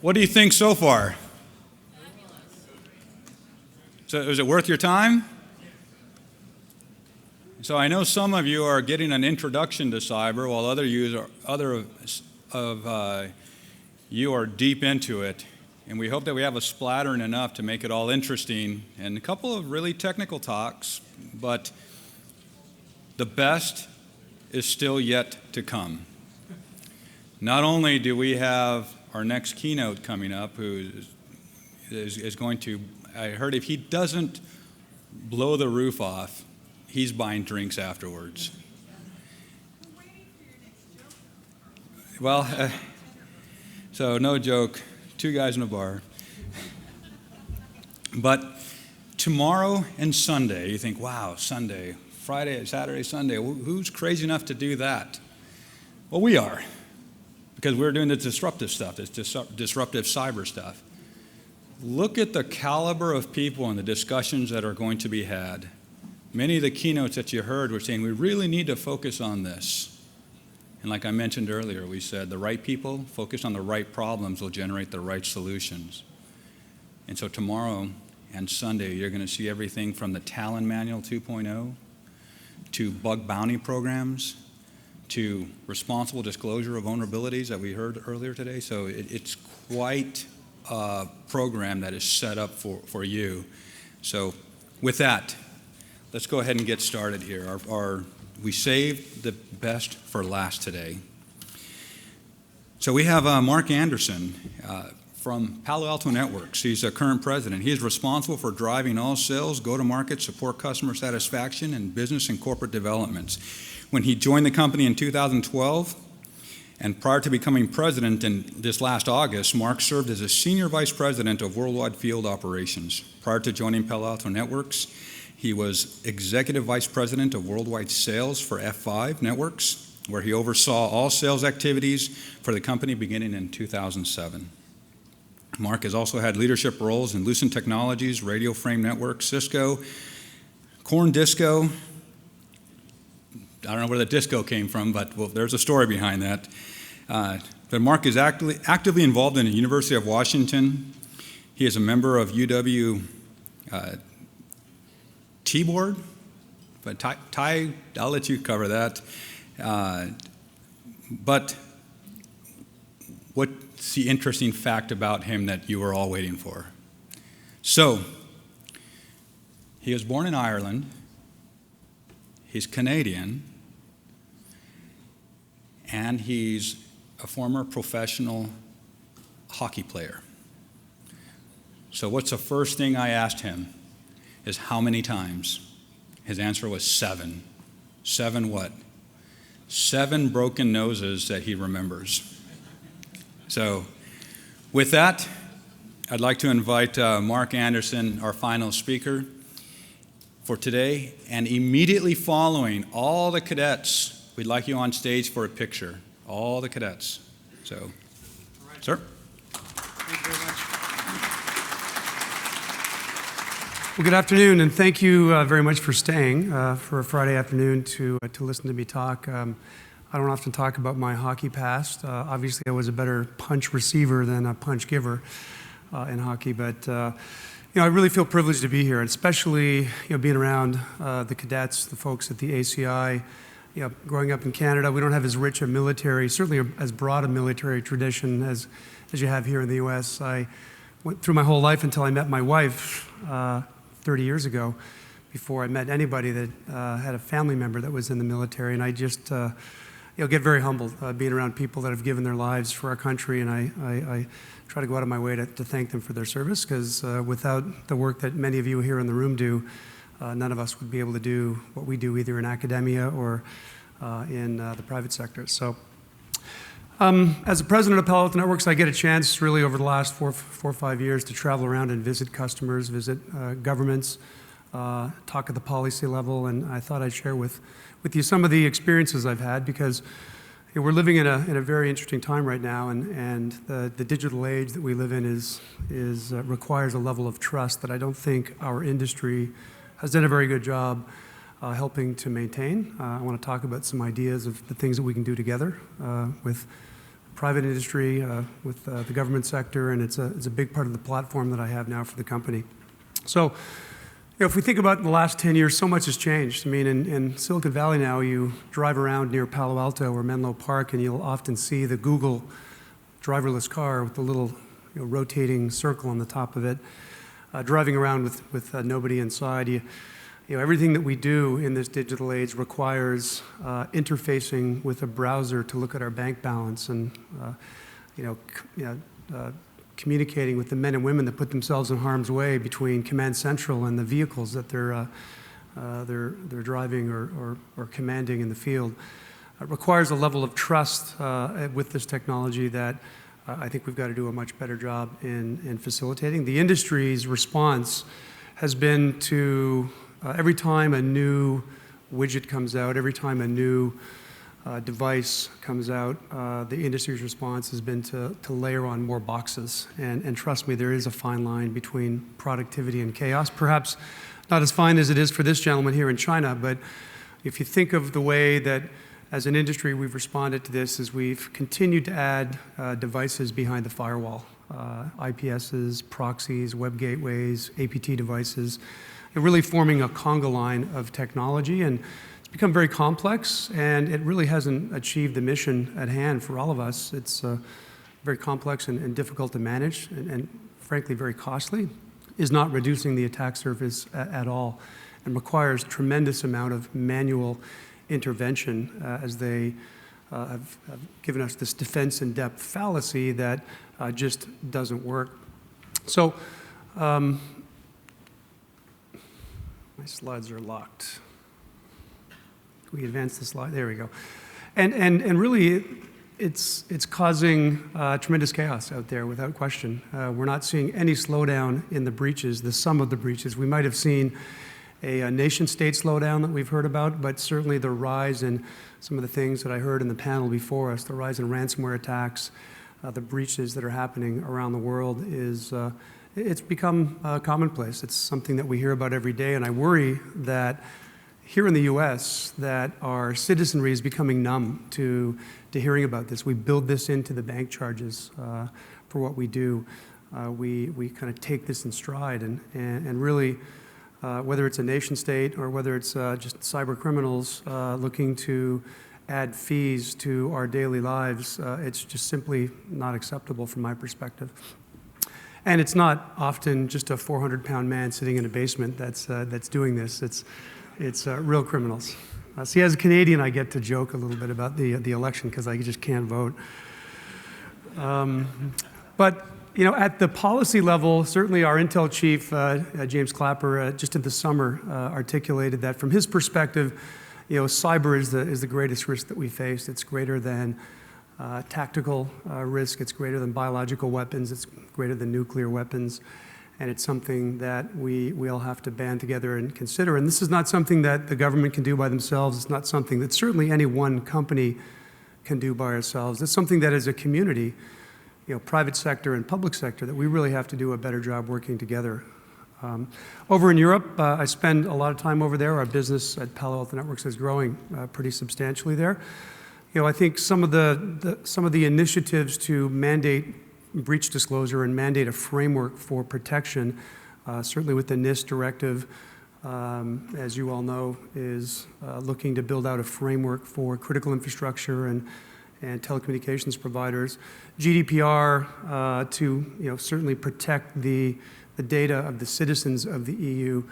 What do you think so far? So is it worth your time? So I know some of you are getting an introduction to cyber, while other of you are deep into it. And we hope that we have a splattering enough to make it all interesting and a couple of really technical talks, but the best is still yet to come. Not only do we have our next keynote coming up, who is going to, I heard if he doesn't blow the roof off, he's buying drinks afterwards. Well, so no joke, two guys in a bar. But tomorrow and Sunday, you think, wow, Sunday, Friday, Saturday, Sunday, who's crazy enough to do that? Well, we are, because we're doing the disruptive stuff, this disruptive cyber stuff. Look at the caliber of people and the discussions that are going to be had. Many of the keynotes that you heard were saying we really need to focus on this. And like I mentioned earlier, we said the right people focus on the right problems will generate the right solutions. And so tomorrow and Sunday, you're going to see everything from the Talon Manual 2.0 to bug bounty programs to responsible disclosure of vulnerabilities that we heard earlier today. So it's quite a program that is set up for you. So with that, let's go ahead and get started here. We saved the best for last today. So we have Mark Anderson from Palo Alto Networks. He's a current president. He is responsible for driving all sales, go-to-market, support customer satisfaction, and business and corporate developments. When he joined the company in 2012, and prior to becoming president in this last August, Mark served as a senior vice president of worldwide field operations. Prior to joining Palo Alto Networks, he was executive vice president of worldwide sales for F5 Networks, where he oversaw all sales activities for the company beginning in 2007. Mark has also had leadership roles in Lucent Technologies, Radio Frame Networks, Cisco, Corn Disco. I don't know where the disco came from, but well, there's a story behind that. But Mark is actively involved in the University of Washington. He is a member of UW T-Board, but Ty, I'll let you cover that. But what's the interesting fact about him that you were all waiting for? So, he was born in Ireland. He's Canadian. And he's a former professional hockey player. So what's the first thing I asked him is how many times? His answer was 7. 7 what? 7 broken noses that he remembers. So with that, I'd like to invite Mark Anderson, our final speaker for today, and immediately following all the cadets, we'd like you on stage for a picture. All the cadets. So, all right. Sir. Thank you very much. Well, good afternoon, and thank you very much for staying for a Friday afternoon to listen to me talk. I don't often talk about my hockey past. Obviously, I was a better punch receiver than a punch giver in hockey, but I really feel privileged to be here, and especially being around the cadets, the folks at the ACI. Growing up in Canada, we don't have as rich a military, certainly as broad a military tradition as you have here in the U.S. I went through my whole life until I met my wife 30 years ago, before I met anybody that had a family member that was in the military, and I just get very humbled being around people that have given their lives for our country, and I try to go out of my way to thank them for their service, because without the work that many of you here in the room do, none of us would be able to do what we do either in academia or in the private sector. So as the president of Palo Alto Networks, I get a chance really over the last four or 5 years to travel around and visit customers, visit governments, talk at the policy level, and I thought I'd share with you some of the experiences I've had, because we're living in a very interesting time right now, and the digital age that we live in requires a level of trust that I don't think our industry has done a very good job helping to maintain. I want to talk about some ideas of the things that we can do together with private industry, with the government sector, and it's a big part of the platform that I have now for the company. So, if we think about the last 10 years, so much has changed. I mean, in Silicon Valley now, you drive around near Palo Alto or Menlo Park, and you'll often see the Google driverless car with the little rotating circle on the top of it, driving around with nobody inside. Everything that we do in this digital age requires interfacing with a browser to look at our bank balance and communicating with the men and women that put themselves in harm's way between Command Central and the vehicles that they're driving or commanding in the field. It requires a level of trust with this technology that I think we've got to do a much better job in facilitating. The industry's response has been to, every time a new widget comes out, every time a new device comes out, the industry's response has been to layer on more boxes. And trust me, there is a fine line between productivity and chaos. Perhaps not as fine as it is for this gentleman here in China, but if you think of the way that as an industry we've responded to this, is we've continued to add devices behind the firewall, IPSs, proxies, web gateways, APT devices, and really forming a conga line of technology. And become very complex, and it really hasn't achieved the mission at hand for all of us. It's very complex and difficult to manage, and frankly very costly, is not reducing the attack surface at all, and requires tremendous amount of manual intervention as they have given us this defense in depth fallacy that just doesn't work. So my slides are locked. We advance the slide. There we go. And really, it's causing tremendous chaos out there, without question. We're not seeing any slowdown in the breaches, the sum of the breaches. We might have seen a nation-state slowdown that we've heard about, but certainly the rise in some of the things that I heard in the panel before us, the rise in ransomware attacks, the breaches that are happening around the world is, it's become commonplace. It's something that we hear about every day, and I worry that here in the U.S., that our citizenry is becoming numb to hearing about this. We build this into the bank charges for what we do. We kind of take this in stride, and really, whether it's a nation state or whether it's just cyber criminals looking to add fees to our daily lives, it's just simply not acceptable from my perspective. And it's not often just a 400-pound man sitting in a basement that's doing this. It's real criminals. See, as a Canadian, I get to joke a little bit about the election because I just can't vote. But at the policy level, certainly our Intel chief, James Clapper, just in the summer articulated that from his perspective, cyber is the greatest risk that we face. It's greater than tactical risk. It's greater than biological weapons. It's greater than nuclear weapons. And it's something that we all have to band together and consider. And this is not something that the government can do by themselves. It's not something that certainly any one company can do by ourselves. It's something that as a community, private sector and public sector, that we really have to do a better job working together. Over in Europe, I spend a lot of time over there. Our business at Palo Alto Networks is growing pretty substantially there. I think some of the initiatives to mandate breach disclosure and mandate a framework for protection, certainly with the NIST directive, as you all know, is looking to build out a framework for critical infrastructure and telecommunications providers. GDPR to certainly protect the data of the citizens of the EU.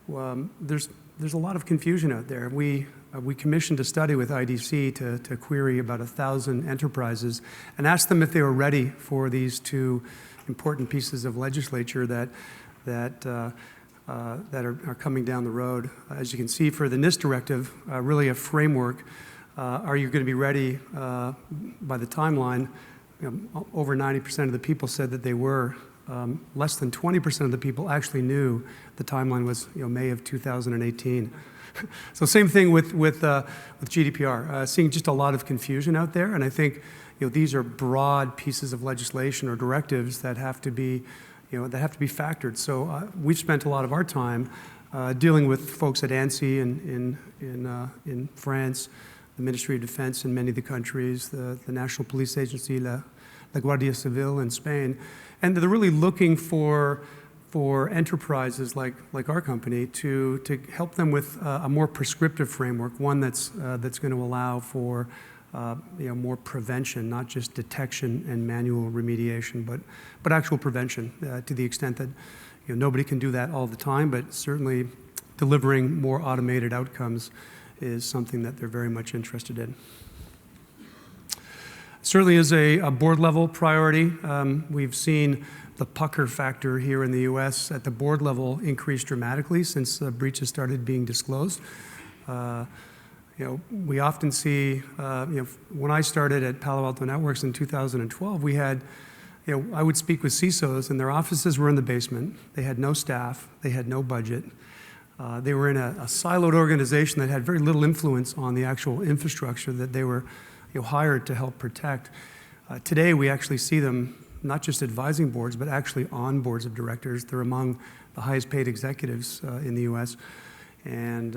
There's a lot of confusion out there. We commissioned a study with IDC to query about 1,000 enterprises and asked them if they were ready for these two important pieces of legislature that are coming down the road. As you can see, for the NIST directive, really a framework. Are you going to be ready by the timeline? Over 90% of the people said that they were. Less than 20% of the people actually knew the timeline was May of 2018. So same thing with GDPR. Seeing just a lot of confusion out there, and I think these are broad pieces of legislation or directives that have to be factored. So we've spent a lot of our time dealing with folks at ANSI in France, the Ministry of Defense in many of the countries, the National Police Agency, La Guardia Civil in Spain. And they're really looking for enterprises like our company to help them with a more prescriptive framework, one that's going to allow for more prevention, not just detection and manual remediation, but actual prevention to the extent that nobody can do that all the time, but certainly delivering more automated outcomes is something that they're very much interested in. Certainly is a board level priority. We've seen the pucker factor here in the US at the board level increase dramatically since breaches started being disclosed. We often see, when I started at Palo Alto Networks in 2012, we had, I would speak with CISOs and their offices were in the basement. They had no staff, they had no budget. They were in a siloed organization that had very little influence on the actual infrastructure that they were hired to help protect. Today, we actually see them not just advising boards, but actually on boards of directors. They're among the highest paid executives in the U.S. And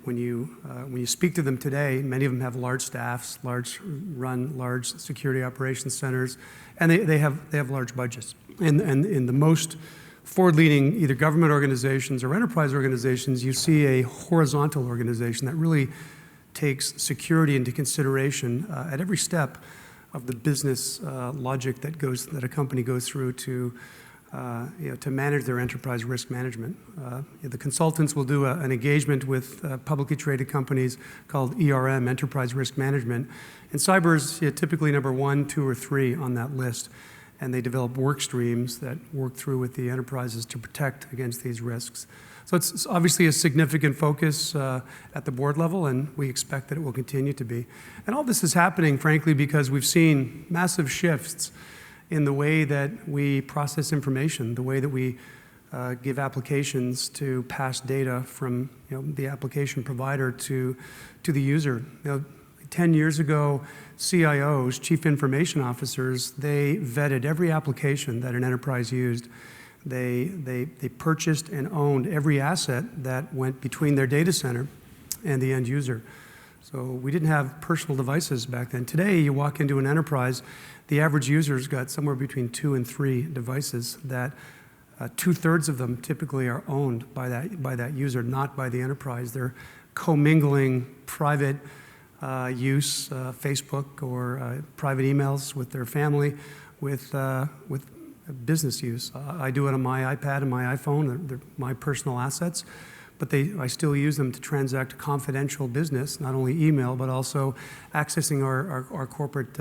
when you speak to them today, many of them have large staffs, run large security operations centers, and they have large budgets. And in the most forward-leading either government organizations or enterprise organizations, you see a horizontal organization that really takes security into consideration at every step of the business logic that a company goes through to manage their enterprise risk management. The consultants will do an engagement with publicly traded companies called ERM, Enterprise Risk Management, and cyber is typically number 1, 2, or 3 on that list. And they develop work streams that work through with the enterprises to protect against these risks. So it's obviously a significant focus at the board level, and we expect that it will continue to be. And all this is happening, frankly, because we've seen massive shifts in the way that we process information, the way that we give applications to pass data from the application provider to the user. 10 years ago, CIOs, chief information officers, they vetted every application that an enterprise used. They purchased and owned every asset that went between their data center and the end user. So we didn't have personal devices back then. Today, you walk into an enterprise, the average user's got somewhere between 2 and 3 devices that 2/3 of them typically are owned by that user, not by the enterprise. They're commingling private use, Facebook or private emails with their family, with business use. I do it on my iPad and my iPhone. They're my personal assets, but I still use them to transact confidential business, not only email, but also accessing our corporate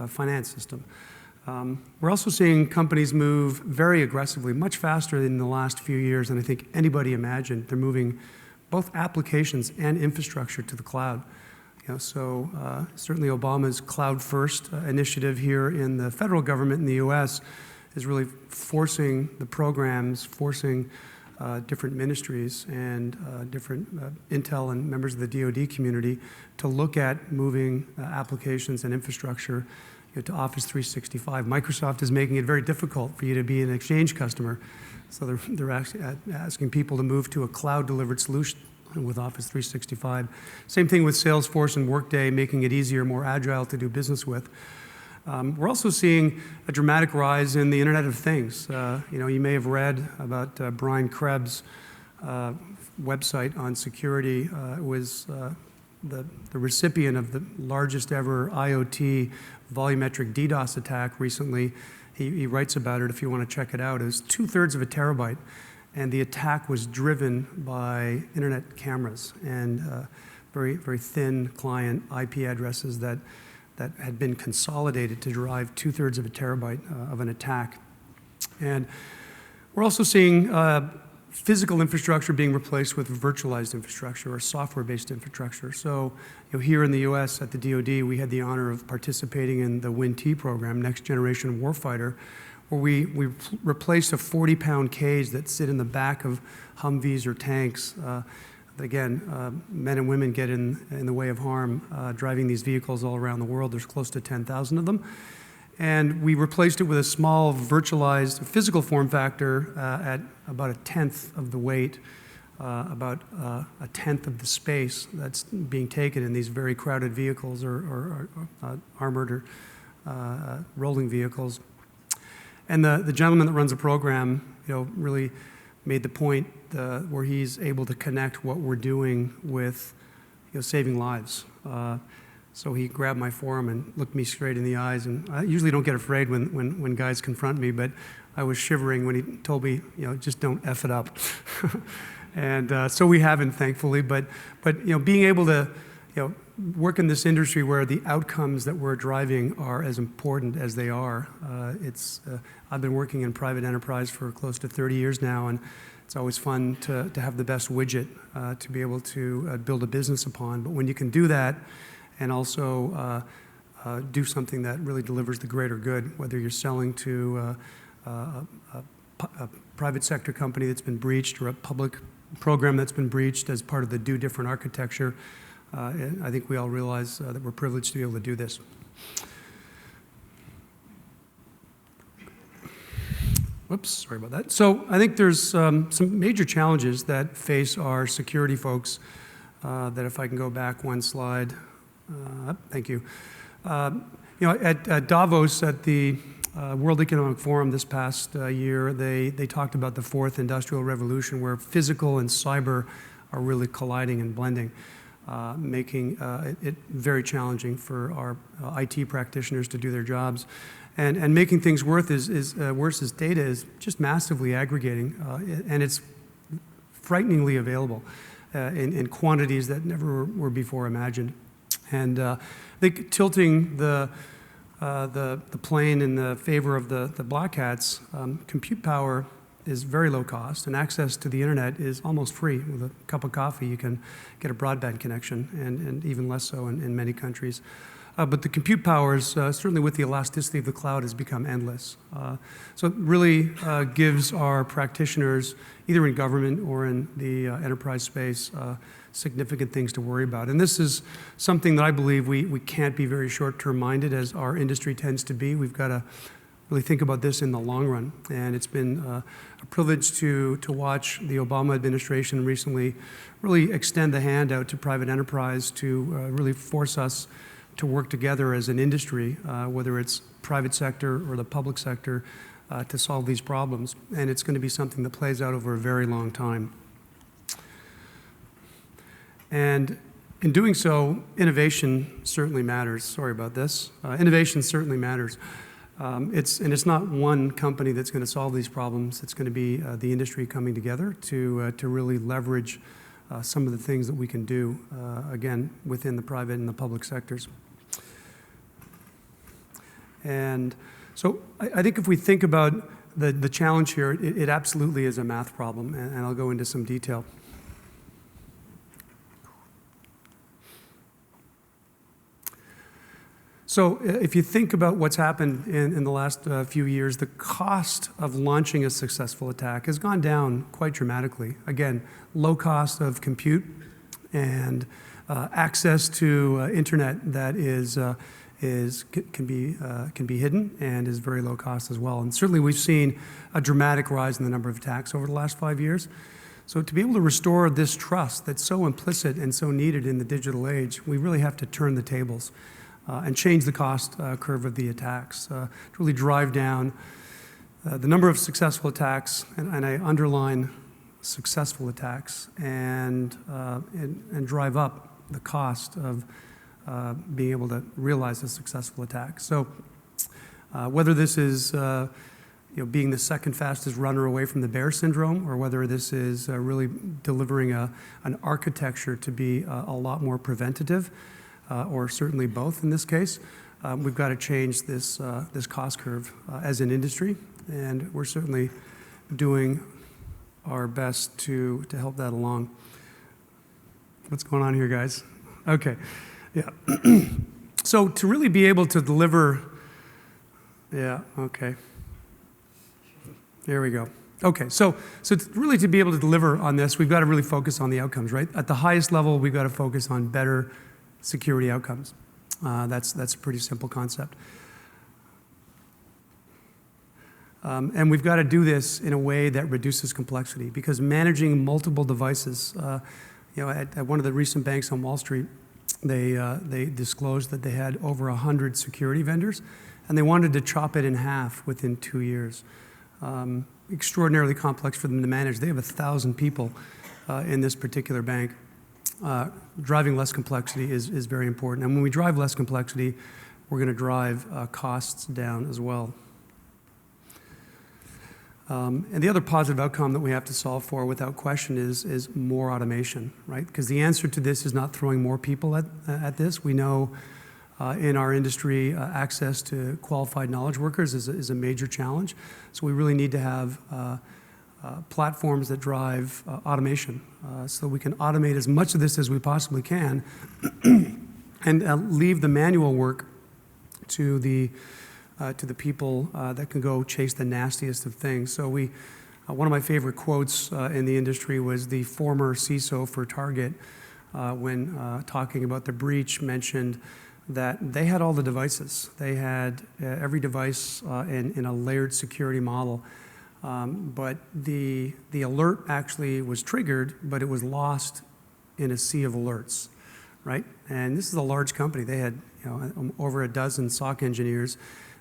finance system. We're also seeing companies move very aggressively, much faster in the last few years than I think anybody imagined. They're moving both applications and infrastructure to the cloud. Certainly Obama's Cloud First initiative here in the federal government in the US is really forcing the programs, forcing different ministries and different intel and members of the DoD community to look at moving applications and infrastructure to Office 365. Microsoft is making it very difficult for you to be an Exchange customer. So they're actually asking people to move to a cloud-delivered solution with Office 365. Same thing with Salesforce and Workday, making it easier, more agile to do business with. We're also seeing a dramatic rise in the Internet of Things. You may have read about Brian Krebs' website on security. It was the recipient of the largest ever IoT volumetric DDoS attack recently. He writes about it if you want to check it out. It was 2/3 of a terabyte, and the attack was driven by internet cameras and very, very thin client IP addresses that had been consolidated to derive 2/3 of a terabyte of an attack. And we're also seeing physical infrastructure being replaced with virtualized infrastructure or software-based infrastructure. So here in the US at the DoD, we had the honor of participating in the WIN-T program, Next Generation Warfighter, where we replaced a 40-pound cage that sit in the back of Humvees or tanks. Again, men and women get in the way of harm driving these vehicles all around the world. There's close to 10,000 of them. And we replaced it with a small virtualized physical form factor at about 1/10 of the weight about a tenth of the space that's being taken in these very crowded vehicles or armored or rolling vehicles. And the gentleman that runs the program, really made the point where he's able to connect what we're doing with, saving lives. So he grabbed my forearm and looked me straight in the eyes. And I usually don't get afraid when guys confront me, but I was shivering when he told me, just don't F it up. And so we haven't, thankfully. But being able to, work in this industry where the outcomes that we're driving are as important as they are. I've been working in private enterprise for close to 30 years now, and it's always fun to have the best widget to be able to build a business upon. But when you can do that and also do something that really delivers the greater good, whether you're selling to a private sector company that's been breached or a public program that's been breached as part of the do different architecture, I think we all realize that we're privileged to be able to do this. Whoops, sorry about that. So I think there's some major challenges that face our security folks that if I can go back one slide. Thank you. At Davos at the World Economic Forum this past year, they talked about the fourth industrial revolution where physical and cyber are really colliding and blending, making it very challenging for our IT practitioners to do their jobs. And making things worse is data is just massively aggregating, and it's frighteningly available in quantities that never were before imagined. And I think tilting the plane in the favor of the black hats, compute power is very low cost, and access to the internet is almost free. With a cup of coffee, you can get a broadband connection, and even less so in many countries. But the compute powers, certainly with the elasticity of the cloud, has become endless. So it really gives our practitioners, either in government or in the enterprise space, significant things to worry about. And this is something that I believe we can't be very short-term minded, as our industry tends to be. We've got to really think about this in the long run. And it's been a privilege to watch the Obama administration recently really extend the hand out to private enterprise to really force us to work together as an industry, whether it's private sector or the public sector, to solve these problems. And it's going to be something that plays out over a very long time. And in doing so, innovation certainly matters. Sorry about this. Innovation certainly matters. It's not one company that's going to solve these problems. It's going to be the industry coming together to really leverage some of the things that we can do, again, within the private and the public sectors. And so I think if we think about the challenge here, it absolutely is a math problem, and I'll go into some detail. So if you think about what's happened in the last few years, the cost of launching a successful attack has gone down quite dramatically. Again, low cost of compute and access to internet that can be hidden and is very low cost as well. And certainly we've seen a dramatic rise in the number of attacks over the last 5 years. So to be able to restore this trust that's so implicit and so needed in the digital age, we really have to turn the tables. And change the cost curve of the attacks to really drive down the number of successful attacks, and I underline successful attacks, and drive up the cost of being able to realize a successful attack. So whether this is being the second fastest runner away from the bear syndrome, or whether this is really delivering an architecture to be a lot more preventative, or certainly both in this case, we've got to change this cost curve as an industry, and we're certainly doing our best to help that along. What's going on here, guys? Okay, yeah. So to really be able to deliver, yeah, okay. There we go. Okay, so really to be able to deliver on this, we've got to really focus on the outcomes, right? At the highest level, we've got to focus on better security outcomes. That's a pretty simple concept. And we've got to do this in a way that reduces complexity, because managing multiple devices, at one of the recent banks on Wall Street, they disclosed that they had over 100 security vendors, and they wanted to chop it in half within 2 years. Extraordinarily complex for them to manage. They have 1,000 people in this particular bank. Driving less complexity is very important. And when we drive less complexity, we're going to drive costs down as well. And the other positive outcome that we have to solve for, without question, is more automation, right? Because the answer to this is not throwing more people at this. We know in our industry, access to qualified knowledge workers is a major challenge. So we really need to have platforms that drive automation, so we can automate as much of this as we possibly can and leave the manual work to the people that can go chase the nastiest of things. So one of my favorite quotes in the industry was the former CISO for Target, when talking about the breach, mentioned that they had all the devices. They had every device in a layered security model. But the alert actually was triggered, but it was lost in a sea of alerts, right? And this is a large company. They had over a dozen SOC engineers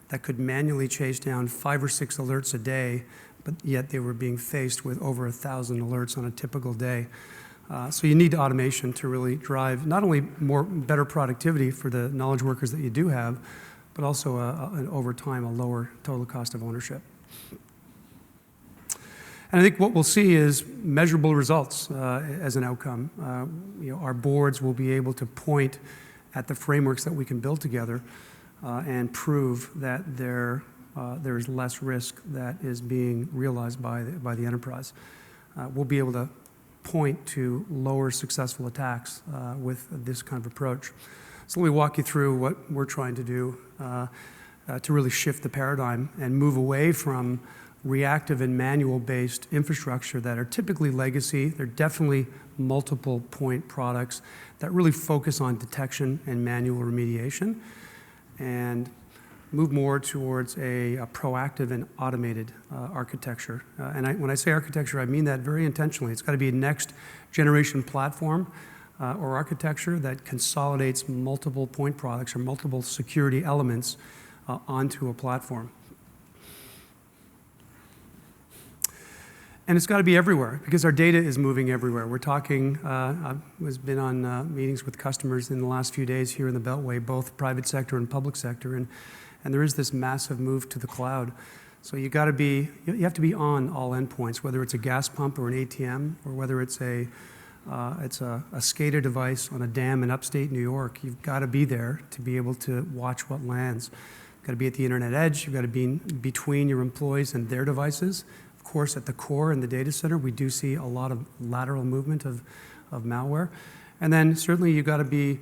that could manually chase down 5 or 6 alerts a day, but yet they were being faced with over 1,000 alerts on a typical day. So you need automation to really drive not only better productivity for the knowledge workers that you do have, but also over time a lower total cost of ownership. And I think what we'll see is measurable results as an outcome. Our boards will be able to point at the frameworks that we can build together and prove that there is less risk that is being realized by the enterprise. We'll be able to point to lower successful attacks with this kind of approach. So let me walk you through what we're trying to do to really shift the paradigm and move away from reactive and manual-based infrastructure that are typically legacy. They're definitely multiple point products that really focus on detection and manual remediation, and move more towards a proactive and automated architecture. When I say architecture, I mean that very intentionally. It's got to be a next-generation platform or architecture that consolidates multiple point products or multiple security elements onto a platform. And it's got to be everywhere, because our data is moving everywhere. We're talking, I've been on meetings with customers in the last few days here in the Beltway, both private sector and public sector, and there is this massive move to the cloud. So you have to be on all endpoints, whether it's a gas pump or an ATM, or whether it's a SCADA device on a dam in upstate New York. You've got to be there to be able to watch what lands. You've got to be at the internet edge. You've got to be between your employees and their devices. Of course, at the core in the data center, we do see a lot of lateral movement of malware. And then certainly you've got to be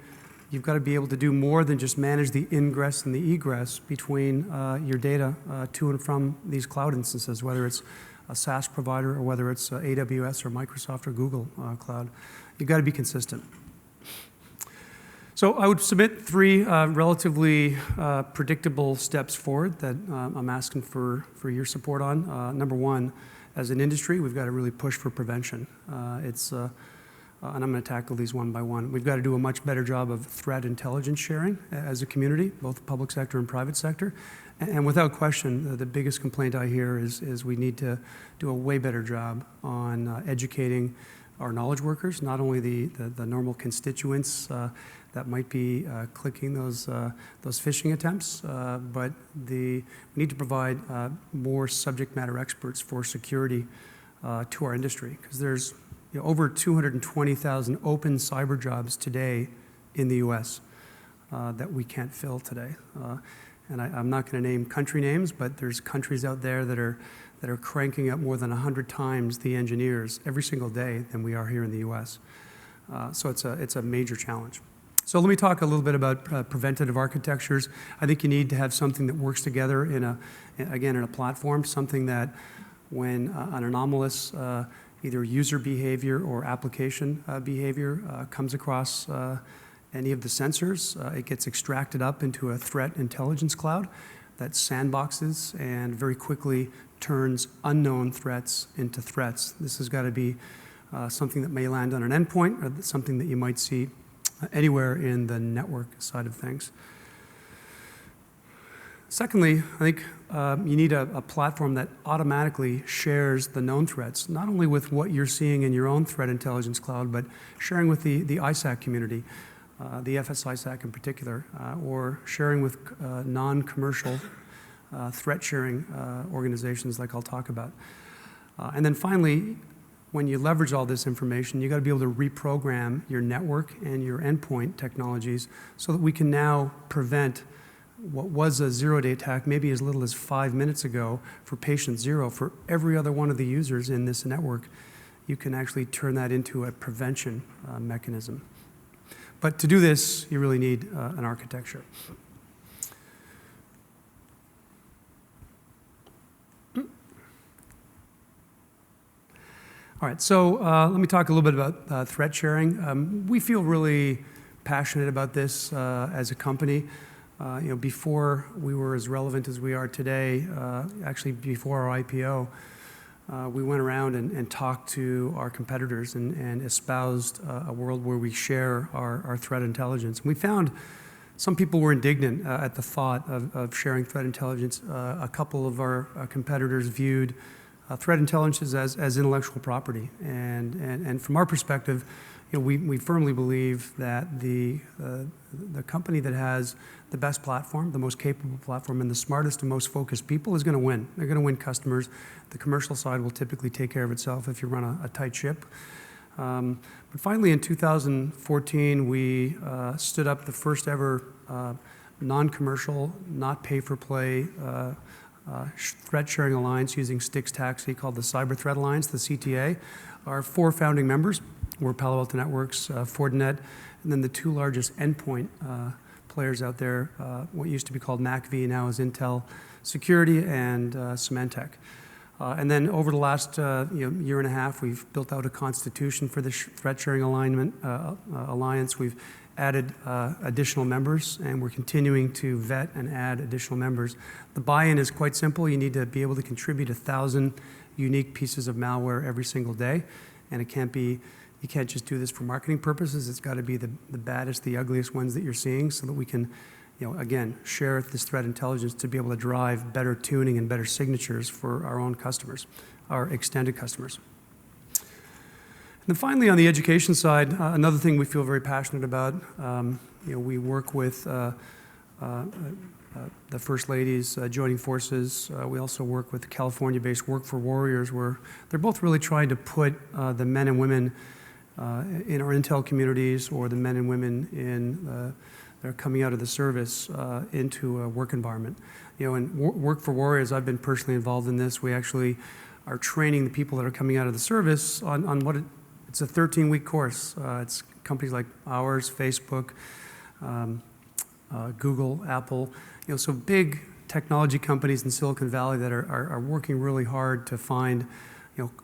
able to do more than just manage the ingress and the egress between your data to and from these cloud instances, whether it's a SaaS provider or whether it's AWS or Microsoft or Google Cloud. You've got to be consistent. So I would submit 3 relatively predictable steps forward that I'm asking for your support on. Number 1, as an industry, we've got to really push for prevention. And I'm going to tackle these one by one. We've got to do a much better job of threat intelligence sharing as a community, both public sector and private sector. And without question, the biggest complaint I hear is we need to do a way better job on educating our knowledge workers, not only the normal constituents that might be clicking those phishing attempts, but we need to provide more subject matter experts for security to our industry, because there's over 220,000 open cyber jobs today in the U.S. That we can't fill today. And I'm not going to name country names, but there's countries out there that are cranking up more than 100 times the engineers every single day than we are here in the U.S. So it's a major challenge. So let me talk a little bit about preventative architectures. I think you need to have something that works together in a platform, something that when an anomalous either user behavior or application behavior comes across any of the sensors, it gets extracted up into a threat intelligence cloud that sandboxes and very quickly turns unknown threats into threats. This has got to be something that may land on an endpoint or something that you might see anywhere in the network side of things. Secondly, I think you need a platform that automatically shares the known threats, not only with what you're seeing in your own threat intelligence cloud, but sharing with the ISAC community, the FS-ISAC in particular, or sharing with non-commercial threat sharing organizations like I'll talk about. And then finally, when you leverage all this information, you got to be able to reprogram your network and your endpoint technologies so that we can now prevent what was a zero-day attack maybe as little as 5 minutes ago for patient zero. For every other one of the users in this network, you can actually turn that into a prevention mechanism. But to do this, you really need an architecture. All right, so let me talk a little bit about threat sharing. We feel really passionate about this as a company. Before we were as relevant as we are today, actually before our IPO, we went around and talked to our competitors and espoused a world where we share our threat intelligence. And we found some people were indignant at the thought of sharing threat intelligence. A couple of our competitors viewed threat intelligence as intellectual property. And from our perspective, we firmly believe that the company that has the best platform, the most capable platform, and the smartest and most focused people is going to win. They're going to win customers. The commercial side will typically take care of itself if you run a tight ship. But finally, in 2014, we stood up the first ever non-commercial, not pay-for-play threat sharing alliance using Styx Taxi called the Cyber Threat Alliance, the CTA. Our 4 founding members were Palo Alto Networks, Fortinet, and then the 2 largest endpoint players out there, what used to be called MACV, now is Intel Security, and Symantec. And then over the last year and a half, we've built out a constitution for the threat sharing alliance. We've added additional members, and we're continuing to vet and add additional members. The buy-in is quite simple. You need to be able to contribute 1,000 unique pieces of malware every single day, and you can't just do this for marketing purposes. It's got to be the baddest, the ugliest ones that you're seeing so that we can, again, share this threat intelligence to be able to drive better tuning and better signatures for our own customers, our extended customers. And then finally, on the education side, another thing we feel very passionate about, we work with the First Ladies joining forces. We also work with the California-based Work for Warriors, where they're both really trying to put the men and women in our intel communities or the men and women that are coming out of the service into a work environment. And Work for Warriors, I've been personally involved in this. We actually are training the people that are coming out of the service on what it's a 13-week course. It's companies like ours, Facebook, Google, Apple, so big technology companies in Silicon Valley that are working really hard to find,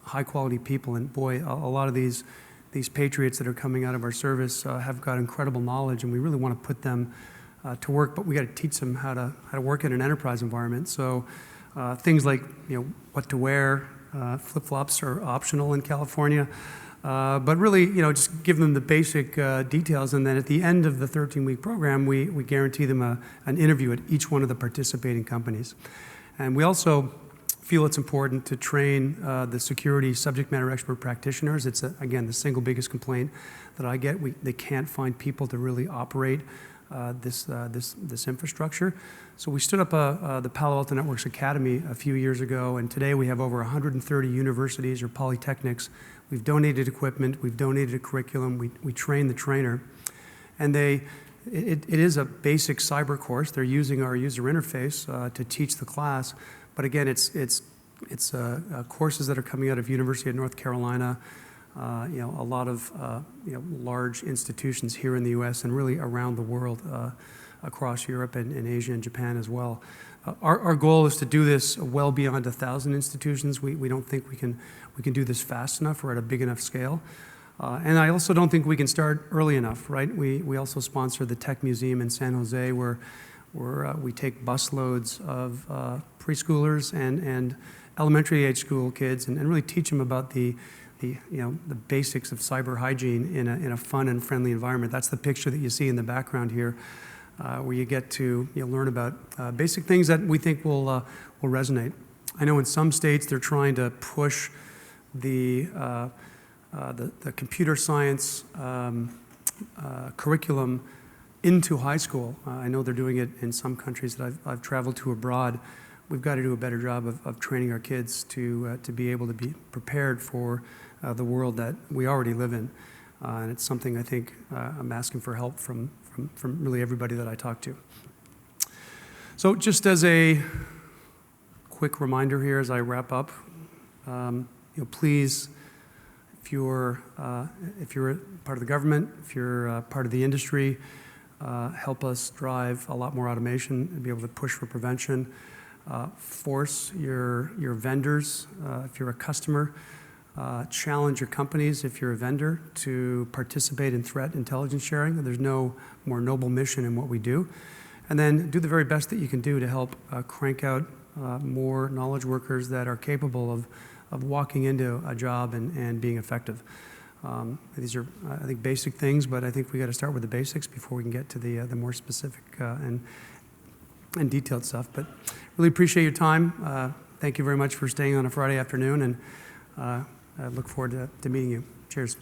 high-quality people. And boy, a lot of these patriots that are coming out of our service have got incredible knowledge, and we really want to put them to work. But we got to teach them how to work in an enterprise environment. So things like what to wear, flip-flops are optional in California. But really, just give them the basic details, and then at the end of the 13-week program, we guarantee them an interview at each one of the participating companies. And we also feel it's important to train the security subject matter expert practitioners. It's, again, the single biggest complaint that I get. They can't find people to really operate this infrastructure. So we stood up the Palo Alto Networks Academy a few years ago, and today we have over 130 universities or polytechnics. We've donated equipment, we've donated a curriculum, we train the trainer. And it is a basic cyber course. They're using our user interface to teach the class. But again, it's courses that are coming out of University of North Carolina, a lot of large institutions here in the U.S. and really around the world, across Europe and Asia and Japan as well. Our goal is to do this well beyond 1,000 institutions. We don't think we can do this fast enough or at a big enough scale. And I also don't think we can start early enough, right? We also sponsor the Tech Museum in San Jose, where we take busloads of preschoolers and elementary age school kids and really teach them about the basics of cyber hygiene in a fun and friendly environment. That's the picture that you see in the background here, where you get to learn about basic things that we think will resonate. I know in some states they're trying to push the computer science curriculum into high school. I know they're doing it in some countries that I've traveled to abroad. We've got to do a better job of training our kids to be able to be prepared for the world that we already live in. And it's something I think I'm asking for help from really everybody that I talk to. So just as a quick reminder here as I wrap up, please, if you're part of the government, if you're part of the industry, help us drive a lot more automation and be able to push for prevention. Force your vendors, if you're a customer, challenge your companies, if you're a vendor, to participate in threat intelligence sharing. There's no more noble mission in what we do. And then do the very best that you can do to help crank out more knowledge workers that are capable of walking into a job and being effective. These are, I think, basic things, but I think we got to start with the basics before we can get to the more specific and detailed stuff. But really appreciate your time. Thank you very much for staying on a Friday afternoon, and I look forward to meeting you. Cheers.